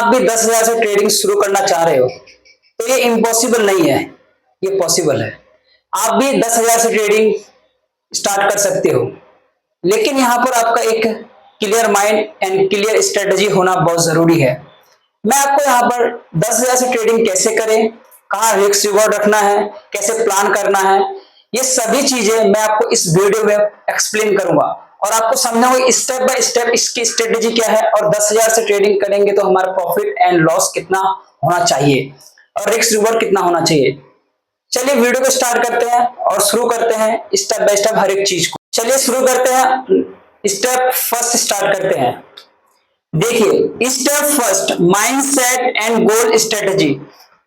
आप भी 10,000 से ट्रेडिंग शुरू करना चाह रहे हो तो ये इम्पॉसिबल नहीं है, ये पॉसिबल है। आप भी 10,000 से ट्रेडिंग स्टार्ट कर सकते हो, लेकिन यहां पर आपका एक clear mind and clear strategy होना बहुत जरूरी है। मैं आपको यहाँ पर 10,000 से ट्रेडिंग कैसे करें, कहाँ रिस्क रिवॉर्ड रखना है, कैसे प्लान करना है, ये सभी चीजें मैं आपको इस वीडियो में एक्सप्लेन करूंगा और आपको समझाऊंगा स्टेप बाय स्टेप इसकी स्ट्रेटेजी क्या है और 10,000 से ट्रेडिंग करेंगे तो हमारा प्रॉफिट एंड लॉस कितना होना चाहिए और रिस्क रिवॉर्ड कितना होना चाहिए। चलिए वीडियो को स्टार्ट करते हैं और शुरू करते हैं स्टेप बाय स्टेप हर एक चीज को। चलिए शुरू करते हैं, स्टेप फर्स्ट स्टार्ट करते हैं। देखिए step first, mindset and goal strategy.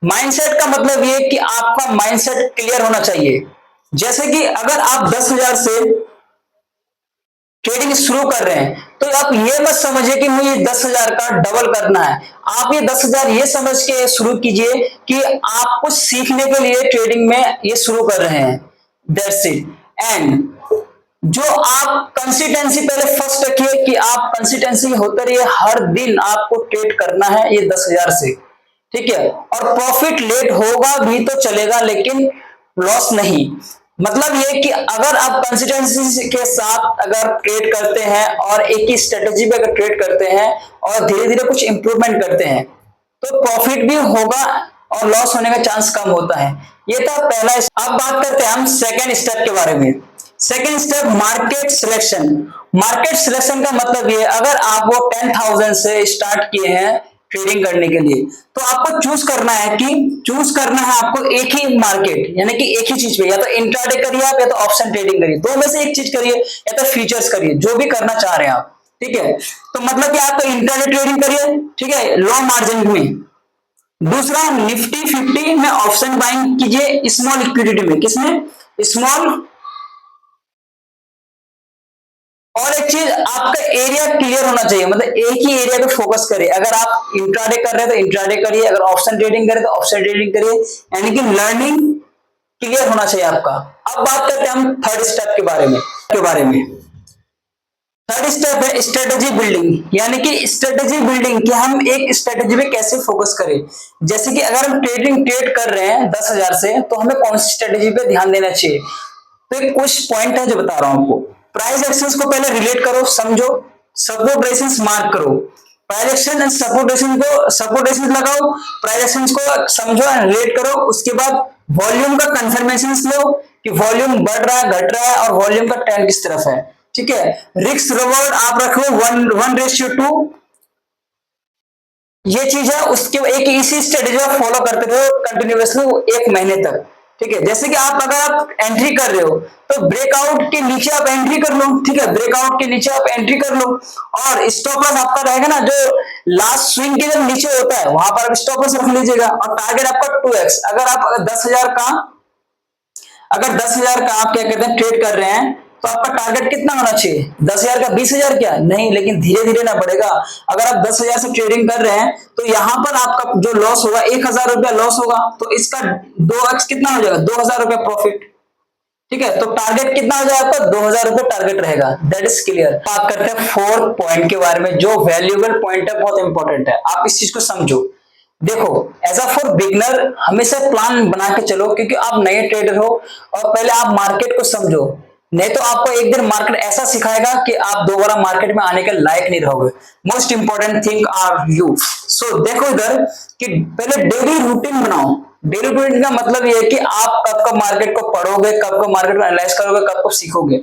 Mindset का मतलब ये कि आपका माइंडसेट क्लियर होना चाहिए। जैसे कि अगर आप 10,000 से ट्रेडिंग शुरू कर रहे हैं तो आप ये मत समझिए कि मुझे 10,000 का डबल करना है। आप ये 10,000 ये समझ के शुरू कीजिए कि आप कुछ सीखने के लिए ट्रेडिंग में ये शुरू कर रहे हैं, दैट्स इट। एंड जो आप कंसिस्टेंसी पहले फर्स्ट रखिए कि आप कंसिस्टेंसी होते रहिए, हर दिन आपको ट्रेड करना है ये 10,000 से, ठीक है। और प्रॉफिट लेट होगा भी तो चलेगा लेकिन लॉस नहीं। मतलब ये कि अगर आप कंसिस्टेंसी के साथ अगर ट्रेड करते हैं और एक ही स्ट्रेटेजी पे अगर ट्रेड करते हैं और धीरे धीरे कुछ इंप्रूवमेंट करते हैं तो प्रॉफिट भी होगा और लॉस होने का चांस कम होता है। ये था पहला। अब बात करते हैं हम सेकेंड स्टेप के बारे में। Second step, market selection. Market selection का मतलब ये, अगर आप वो 10,000 से स्टार्ट किए हैं ट्रेडिंग करने के लिए तो आपको चूज करना है आपको एक ही मार्केट, यानी कि एक ही चीज पे, या तो इंट्राडे करिए आप या तो ऑप्शन ट्रेडिंग करिए, दो में से एक चीज करिए या तो फ्यूचर्स करिए, जो भी करना चाह रहे हैं आप, ठीक है। तो मतलब कि आप तो इंट्राडे ट्रेडिंग करिए, ठीक है, लो मार्जिन में। दूसरा, निफ्टी 50 में ऑप्शन बाइंग कीजिए स्मॉल लिक्विडिटी में। किसमें? स्मॉल। और एक चीज, आपका एरिया क्लियर होना चाहिए, मतलब एक ही एरिया पे फोकस करिए। अगर आप इंट्राडे कर रहे हैं तो इंट्राडे करिए, अगर ऑप्शन ट्रेडिंग करें तो ऑप्शन ट्रेडिंग करिए, यानी कि लर्निंग क्लियर होना चाहिए आपका। अब बात करते हैं हम थर्ड स्टेप के बारे में। थर्ड स्टेप है स्ट्रेटेजी बिल्डिंग, यानी कि स्ट्रेटेजी बिल्डिंग कि हम एक स्ट्रेटेजी पे कैसे फोकस करें। जैसे कि अगर हम ट्रेड कर रहे हैं 10,000 से तो हमें कौन सी स्ट्रेटेजी पे ध्यान देना चाहिए। तो एक कुछ पॉइंट है जो बता रहा हूं आपको। प्राइस एक्शंस को पहले रिलेट करो, समझो, सपोर्ट रेजिस्टेंस मार्क करो, price action and support resistance लगाओ, प्राइस एक्शंस को समझो एंड रिलेट करो। उसके बाद वॉल्यूम का कंफर्मेशन लो कि वॉल्यूम बढ़ रहा है, घट रहा है और वॉल्यूम का ट्रेंड किस तरफ है, ठीक है। रिस्क रिवॉर्ड आप रखो 1:2। ये चीज है, उसके एक इसी स्ट्रेटेजी को फॉलो करते रहो कंटिन्यूअसली 1 महीने तक, ठीक है। जैसे कि अगर आप एंट्री कर रहे हो तो ब्रेकआउट के नीचे आप एंट्री कर लो, ठीक है, ब्रेकआउट के नीचे आप एंट्री कर लो और स्टॉप लॉस आपका रहेगा ना, जो लास्ट स्विंग के जब नीचे होता है वहां पर आप स्टॉप लॉस रख लीजिएगा। और टारगेट आपका 2x। अगर 10,000 का आप क्या कहते हैं ट्रेड कर रहे हैं तो आपका टारगेट कितना होना चाहिए? 10,000 का 20,000 क्या नहीं, लेकिन धीरे धीरे ना बढ़ेगा। अगर आप 10,000 से ट्रेडिंग कर रहे हैं तो यहां पर आपका जो लॉस होगा 1,000 रुपया लॉस होगा, तो इसका 2x कितना हो जाएगा? 2,000 रुपया प्रॉफिट, ठीक है। तो टारगेट कितना हो जाएगा आपका? 2,000 रुपये टारगेट रहेगा। That is clear. बात करते हैं फोर्थ पॉइंट के बारे में, जो वैल्यूएबल पॉइंट है, बहुत इंपॉर्टेंट है, आप इस चीज को समझो। देखो, एज अ फॉर बिगनर हमेशा प्लान बना के चलो, क्योंकि आप नए ट्रेडर हो और पहले आप मार्केट को समझो, नहीं तो आपको एक दिन मार्केट ऐसा सिखाएगा कि आप दोबारा मार्केट में आने के लायक नहीं रहोगे। Most important thing are you. So देखो इधर कि पहले डेली रूटीन बनाओ। डेली रूटीन का मतलब ये है कि आप कब कब मार्केट को पढ़ोगे, कब कब मार्केट को एनालाइज करोगे, कब कब सीखोगे।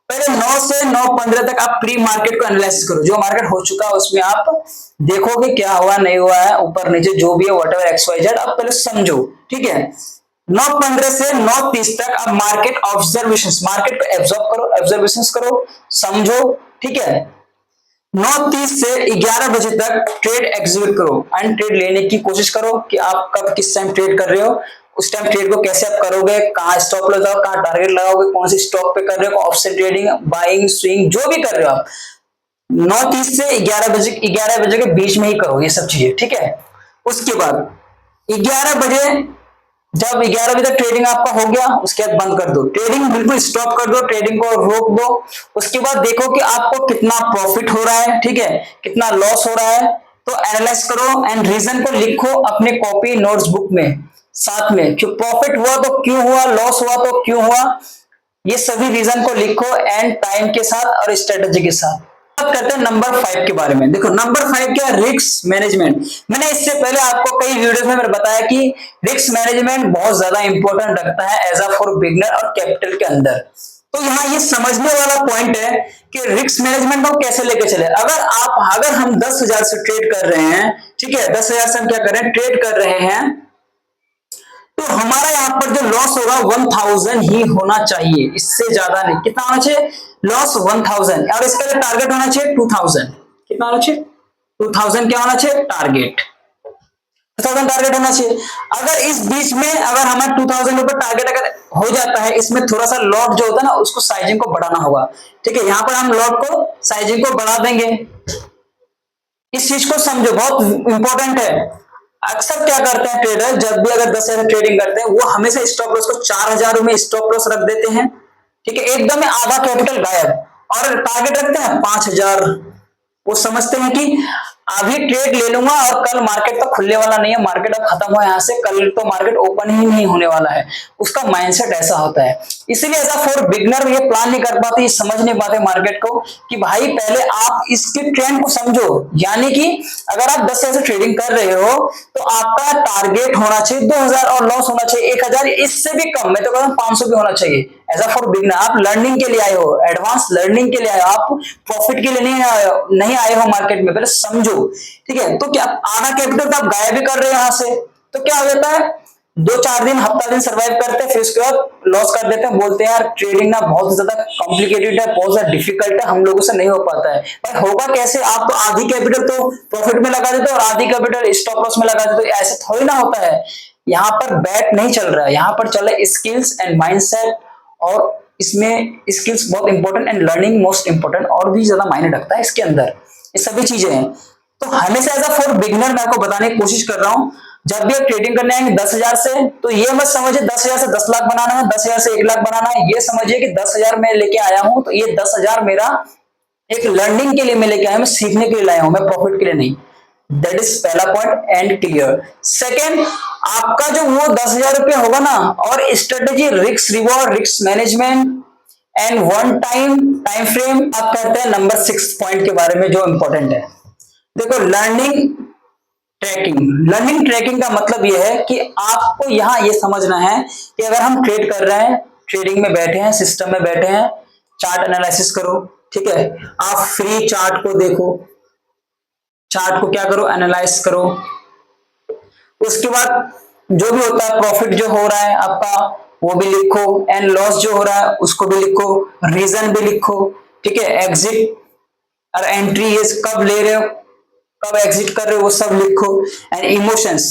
पहले 9 से 9:15 तक आप प्री मार्केट को एनालाइसिस करो। जो मार्केट हो चुका है उसमें आप देखोगे क्या हुआ नहीं हुआ है, ऊपर नीचे जो भी है व्हाटएवर XYZ, आप पहले समझो, ठीक है। 9:15 से 9:30 तक आप मार्केट को ऑब्जर्वेशन करो, समझो, ठीक है। 9:30 से 11 बजे तक ट्रेड एग्जीक्यूट करो एंड ट्रेड लेने की कोशिश करो कि आप कब किस टाइम ट्रेड कर रहे हो, उस टाइम ट्रेड को कैसे आप करोगे, कहाँ स्टॉप लगाओ, कहाँ टारगेट लगाओगे, कौन सी स्टॉक पे कर रहे हो, ऑप्शन ट्रेडिंग, बाइंग, स्विंग, जो भी कर रहे हो आप 9:30 से 11 बजे के बीच में ही करो ये सब चीजें, ठीक है। उसके बाद 11 बजे, जब 11 बजे तक ट्रेडिंग आपका हो गया उसके बाद बंद कर दो, ट्रेडिंग बिल्कुल स्टॉप कर दो, ट्रेडिंग को रोक दो। उसके बाद देखो कि आपको कितना प्रॉफिट हो रहा है, ठीक है, कितना लॉस हो रहा है। तो एनालाइज करो एंड रीजन को लिखो अपने कॉपी नोट्स बुक में साथ में, कि प्रॉफिट हुआ तो क्यों हुआ, लॉस हुआ तो क्यों हुआ, ये सभी रीजन को लिखो एंड टाइम के साथ और स्ट्रेटेजी के साथ। बात करते हैं नंबर 5 के बारे में। देखो नंबर 5 क्या, रिस्क मैनेजमेंट। मैंने इससे पहले आपको कई वीडियोस में मैंने बताया कि रिस्क मैनेजमेंट बहुत ज्यादा इंपॉर्टेंट रखता है एज अ फॉर बिगनर और कैपिटल के अंदर। तो यहाँ ये समझने वाला पॉइंट है कि रिस्क मैनेजमेंट को कैसे लेके चले। अगर हम 10,000 से ट्रेड कर रहे हैं, ठीक है, 10,000 से हम क्या कर रहे हैं, ट्रेड कर रहे हैं, तो हमारा यहाँ पर जो लॉस होगा 1,000 ही होना चाहिए, इससे ज्यादा नहीं। कितना होना चाहिए, लॉस 1,000, और इसका टारगेट होना चाहिए 2,000। कितना होना चाहिए, 2,000 क्या होना चाहिए, टारगेट 2,000 टारगेट होना चाहिए। अगर इस बीच में अगर हमारा 2,000 ऊपर टारगेट अगर हो जाता है, इसमें थोड़ा सा लॉट जो होता है ना उसको साइजिंग को बढ़ाना होगा, ठीक है, यहाँ पर हम लॉट को साइजिंग को बढ़ा देंगे। इस चीज को समझो, बहुत इंपॉर्टेंट है। अक्सर क्या करते हैं ट्रेडर, जब भी अगर 10,000 ट्रेडिंग करते हैं, वो हमेशा स्टॉप लॉस को 4,000 में स्टॉप लॉस रख देते हैं, ठीक है, एकदम आधा कैपिटल गायब, और टारगेट रखते हैं 5,000। वो समझते हैं कि अभी ट्रेड ले लूंगा और कल मार्केट तो खुलने वाला नहीं है, मार्केट अब खत्म हुआ यहां से, कल तो मार्केट ओपन ही नहीं होने वाला है। उसका माइंडसेट ऐसा होता है। इसीलिए ऐसा फॉर बिगनर ये प्लान नहीं कर पाते, समझ नहीं पाते मार्केट को, कि भाई पहले आप इसके ट्रेंड को समझो। यानी कि अगर आप 10 से ट्रेडिंग कर रहे हो तो आपका टारगेट होना चाहिए 2,000 और लॉस होना चाहिए 1,000, इससे भी कम, मैं तो कहता हूं 500 भी होना चाहिए। एज अ फॉर बिगनर आप लर्निंग के लिए आए हो, एडवांस लर्निंग के लिए आए हो, आप प्रॉफिट के लिए नहीं आए हो मार्केट में, पहले समझो, ठीक है। तो क्या आधा कैपिटल तो आप गायब भी कर रहे हो यहां से, तो क्या हो जाता है, 2-4 दिन हफ्ता दिन सर्वाइव करते हैं, फिर उसके बाद लॉस कर देते हैं, बोलते हैं यार ट्रेडिंग ना बहुत ज्यादा कॉम्प्लिकेटेड है, बहुत ज्यादा डिफिकल्ट है, हम लोगों से नहीं हो पाता है। पर होगा कैसे, आप तो आधी कैपिटल तो प्रॉफिट में लगा देते हो और आधी कैपिटल स्टॉप लॉस में लगा देते हो, ऐसे थोड़ी ना होता है। यहाँ पर बैट नहीं चल रहा है, यहाँ पर चल रहा है स्किल्स एंड माइंडसेट, और इसमें स्किल्स बहुत important and learning most important, और भी ज्यादा मायने रखता है इसके अंदर, ये सभी चीजें हैं। तो हमेशा एज अ फॉर बिगनर मैं आपको बताने की कोशिश कर रहा हूं, जब भी आप ट्रेडिंग करने आएंगे 10,000 से, तो ये मत समझिए 10,000 से 10 लाख बनाना है, 10,000 से 1 लाख बनाना है। ये समझिए कि 10,000 मैं लेके आया हूं तो ये 10,000 मेरा एक लर्निंग के लिए मैं लेके आया हूं, मैं सीखने के लिए लाया हूं, मैं प्रॉफिट के लिए नहीं। दैट इज पहला पॉइंट एंड क्लियर। सेकेंड, आपका जो वो 10,000 रुपये होगा ना, और strategy, risk reward, risk management and one time frame. आप कहते हैं नंबर 6 पॉइंट के बारे में जो इंपॉर्टेंट है। देखो लर्निंग ट्रैकिंग का मतलब यह है कि आपको यहां यह समझना है कि अगर हम ट्रेड कर रहे हैं, ट्रेडिंग में बैठे हैं, सिस्टम में बैठे हैं, चार्ट एनालिसिस करो, ठीक है, आप फ्री चार्ट को देखो, चार्ट को क्या करो, एनालाइज करो। उसके बाद जो भी होता है, प्रॉफिट जो हो रहा है आपका वो भी लिखो, एंड लॉस जो हो रहा है उसको भी लिखो, रीजन भी लिखो, ठीक है, एग्जिट और एंट्री ये कब ले रहे हो, कब एग्जिट कर रहे हो, वो सब लिखो। And emotions,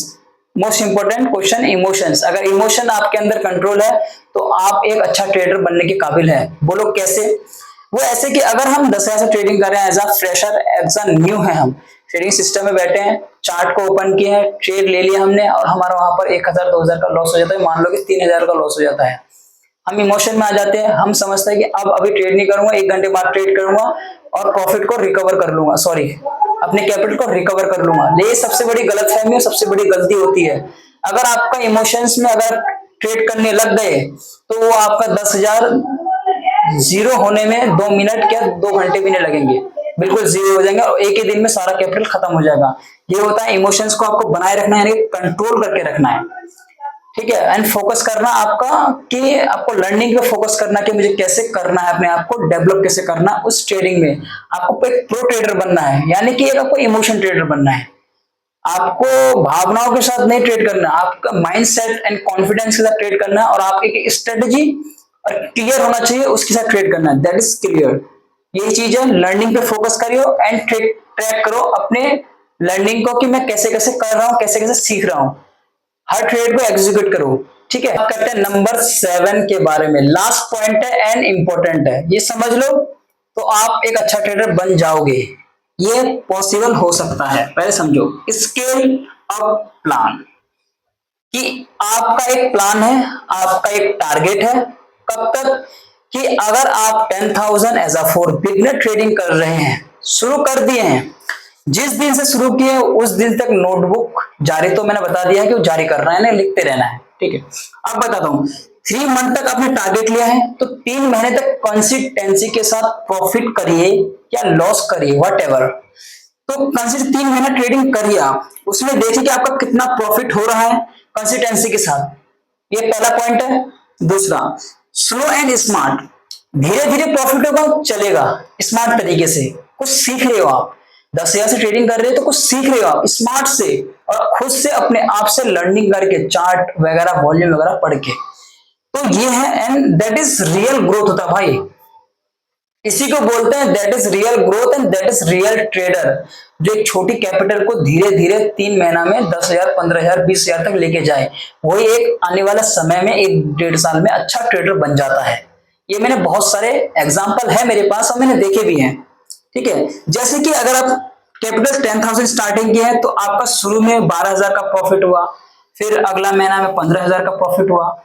most important question, emotions. अगर इमोशन आपके अंदर कंट्रोल है तो आप एक अच्छा ट्रेडर बनने के काबिल है। बोलो कैसे, वो ऐसे कि अगर हम 10,000 से ट्रेडिंग कर रहे हैं as a fresher, as a new है, हम ट्रेडिंग सिस्टम में बैठे हैं, चार्ट को ओपन किए हैं, ट्रेड ले लिया हमने, और हमारा वहां पर 1,000 2,000 का लॉस हो जाता है, मान लो कि 3,000 का लॉस हो जाता है। हम इमोशन में आ जाते हैं, हम समझते हैं कि अब अभी ट्रेड नहीं करूंगा, 1 घंटे बाद ट्रेड करूंगा और प्रॉफिट को रिकवर कर लूंगा, सॉरी अपने कैपिटल को रिकवर कर लूंगा। ये सबसे बड़ी गलतफहमी और सबसे बड़ी गलती होती है। अगर आपका इमोशंस में अगर ट्रेड करने लग गए तो वो आपका 10,000 जीरो होने में 2 मिनट क्या 2 घंटे भी नहीं लगेंगे, बिल्कुल जीरो हो जाएंगे और एक ही दिन में सारा कैपिटल खत्म हो जाएगा। ये होता है, इमोशंस को आपको बनाए रखना है, यानी कंट्रोल करके रखना है, ठीक है, एंड फोकस करना आपका कि आपको लर्निंग पे फोकस करना कि मुझे कैसे करना है, अपने आप को डेवलप कैसे करना उस ट्रेडिंग में। आपको एक प्रो ट्रेडर बनना है, यानी कि एक आपको इमोशन ट्रेडर बनना है। आपको भावनाओं के साथ नहीं ट्रेड करना, आपका माइंड सेट एंड कॉन्फिडेंस के साथ ट्रेड करना है, और आपकी एक स्ट्रेटेजी और क्लियर होना चाहिए, उसके साथ ट्रेड करना है, दैट इज क्लियर। यही चीज है, लर्निंग पे फोकस करियो एंड ट्रैक करो अपने लर्निंग को कि मैं कैसे कैसे कर रहा हूँ, कैसे कैसे सीख रहा हूँ, हर ट्रेड को एग्जीक्यूट करो, ठीक है। अब करते हैं नंबर 7 के बारे में, लास्ट पॉइंट है एंड इंपॉर्टेंट है, ये समझ लो तो आप एक अच्छा ट्रेडर बन जाओगे। ये पॉसिबल हो सकता है, पहले समझो स्केल अप प्लान, कि आपका एक प्लान है, आपका एक टारगेट है, कब तक, कि अगर आप 10,000 as a for beginner trading कर रहे हैं, शुरू कर दिए हैं, जिस दिन से शुरू किए उस दिन तक नोटबुक जारी, तो मैंने बता दिया है कि वो जारी करना है ना, लिखते रहना है। ठीक है, अब बताता हूँ 3 मंथ तक आपने टारगेट लिया है तो 3 महीने तक कंसिस्टेंसी के साथ प्रॉफिट करिए या लॉस करिए वट एवर। तो कंसिस्टेंट 3 महीना ट्रेडिंग करिए आप, उसमें देखिए कि आपका कितना प्रॉफिट हो रहा है कंसिस्टेंसी के साथ। ये पहला पॉइंट है। दूसरा, स्लो एंड स्मार्ट, धीरे धीरे प्रॉफिट होगा चलेगा, स्मार्ट तरीके से कुछ सीख रहे हो आप। 10,000 से ट्रेडिंग कर रहे हो तो कुछ सीख रहे हो आप स्मार्ट से, और खुद से अपने आप से लर्निंग करके, चार्ट वगैरह वॉल्यूम वगैरह पढ़ के। तो ये है, and that is real growth होता है भाई। इसी को बोलते हैं that is real growth and that is real trader, जो एक छोटी कैपिटल को धीरे धीरे 3 महीना में 10,000, 15,000, 20,000 तक लेके जाए, वही एक आने वाला समय में 1-1.5 साल में अच्छा ट्रेडर बन जाता है। ये मैंने बहुत सारे एग्जाम्पल है मेरे पास और मैंने देखे भी हैं। ठीक है, जैसे कि अगर आप कैपिटल 10,000 स्टार्टिंग की है तो आपका शुरू में 12,000 का प्रॉफिट हुआ, फिर अगला महीना में 15,000 का प्रॉफिट हुआ,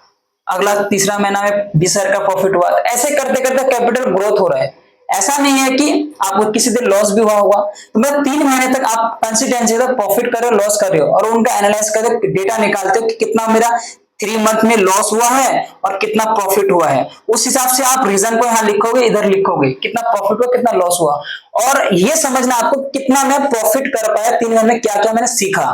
अगला तीसरा महीना में 20,000 का प्रॉफिट हुआ। तो ऐसे करते करते कैपिटल ग्रोथ हो रहा है। ऐसा नहीं है कि आपको किसी दिन लॉस भी हुआ होगा, तो मतलब 3 महीने तक आप कंसिस्टेंसी तक प्रॉफिट कर रहे हो, लॉस कर रहे हो, और उनका एनालाइज करके डेटा निकालते हो कि कितना मेरा 3 मंथ में लॉस हुआ है और कितना प्रॉफिट हुआ है। उस हिसाब से आप रीजन को यहाँ लिखोगे, इधर लिखोगे कितना प्रॉफिट हुआ कितना लॉस हुआ, और ये समझना आपको कितना मैं प्रॉफिट कर पाया 3 महीने में, क्या क्या मैंने सीखा।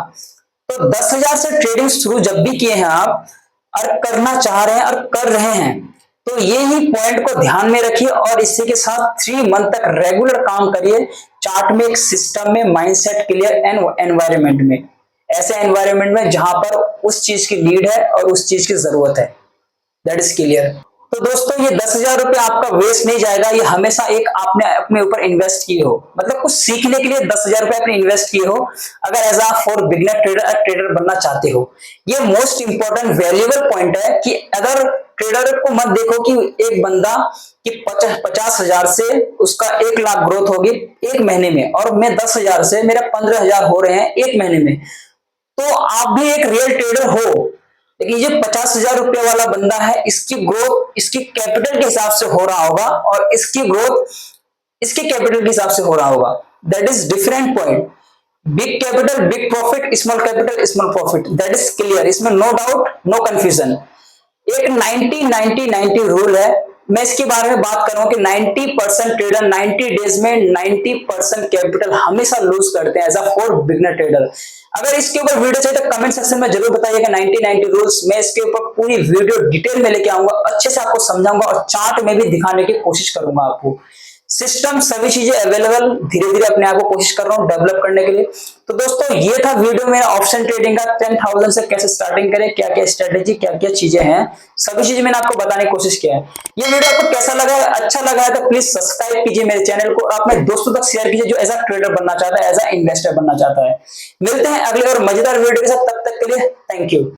तो 10,000 से ट्रेडिंग शुरू जब भी किए हैं आप, और करना चाह रहे हैं और कर रहे हैं, तो ये ही पॉइंट को ध्यान में रखिए और इसी के साथ 3 मंथ तक रेगुलर काम करिए, चार्ट में, एक सिस्टम में, माइंडसेट क्लियर एंड एनवायरनमेंट में, ऐसे एनवायरनमेंट में जहां पर उस चीज की नीड है और उस चीज की जरूरत है। That is clear. तो दोस्तों ये 10,000 रुपये आपका वेस्ट नहीं जाएगा, ये हमेशा एक आपने अपने ऊपर इन्वेस्ट किए हो, मतलब कुछ सीखने के लिए 10,000 रुपये आपने इन्वेस्ट किए हो, अगर as a for beginner trader trader बनना चाहते हो। ये मोस्ट इंपॉर्टेंट वैल्यूएबल पॉइंट है कि अगर ट्रेडर को मत देखो कि एक बंदा कि 50,000 से उसका 1 लाख ग्रोथ होगी 1 महीने में, और मैं 10,000 से मेरा 15,000 हो रहे हैं 1 महीने में, तो आप भी एक रियल ट्रेडर हो। लेकिन ये 50,000 रुपये वाला बंदा है, इसकी ग्रोथ इसकी कैपिटल के हिसाब से हो रहा होगा और इसकी ग्रोथ इसके कैपिटल के हिसाब से हो रहा होगा। That is different point. Big capital big profit, small capital small profit, that is clear, इसमें नो डाउट नो कंफ्यूजन। एक 90-90-90 रूल है, मैं इसके बारे में बात करूंगा कि 90% ट्रेडर 90 डेज में 90% कैपिटल हमेशा लूज करते हैं as a for beginner trader. अगर इसके ऊपर वीडियो चाहिए तो कमेंट सेक्शन में जरूर बताइएगा 90-90 रूल्स, मैं इसके ऊपर पूरी वीडियो डिटेल में लेके आऊंगा, अच्छे से आपको समझाऊंगा और चार्ट में भी दिखाने की कोशिश करूंगा आपको। सिस्टम सभी चीजें अवेलेबल, धीरे धीरे अपने आप को कोशिश कर रहा हूँ डेवलप करने के लिए। तो दोस्तों ये था वीडियो मेरा ऑप्शन ट्रेडिंग का, 10,000 से कैसे स्टार्टिंग करें, क्या क्या स्ट्रेटेजी, क्या क्या चीजें हैं, सभी चीजें मैंने आपको बताने की कोशिश किया है। ये वीडियो आपको कैसा लगा है, अच्छा लगा है तो प्लीज सब्सक्राइब कीजिए मेरे चैनल को, अपने दोस्तों तक शेयर कीजिए जो एज अ ट्रेडर बनना चाहता है, एज अ इन्वेस्टर बनना चाहता है। मिलते हैं अगले और मजेदार वीडियो के साथ, तब तक के लिए थैंक यू।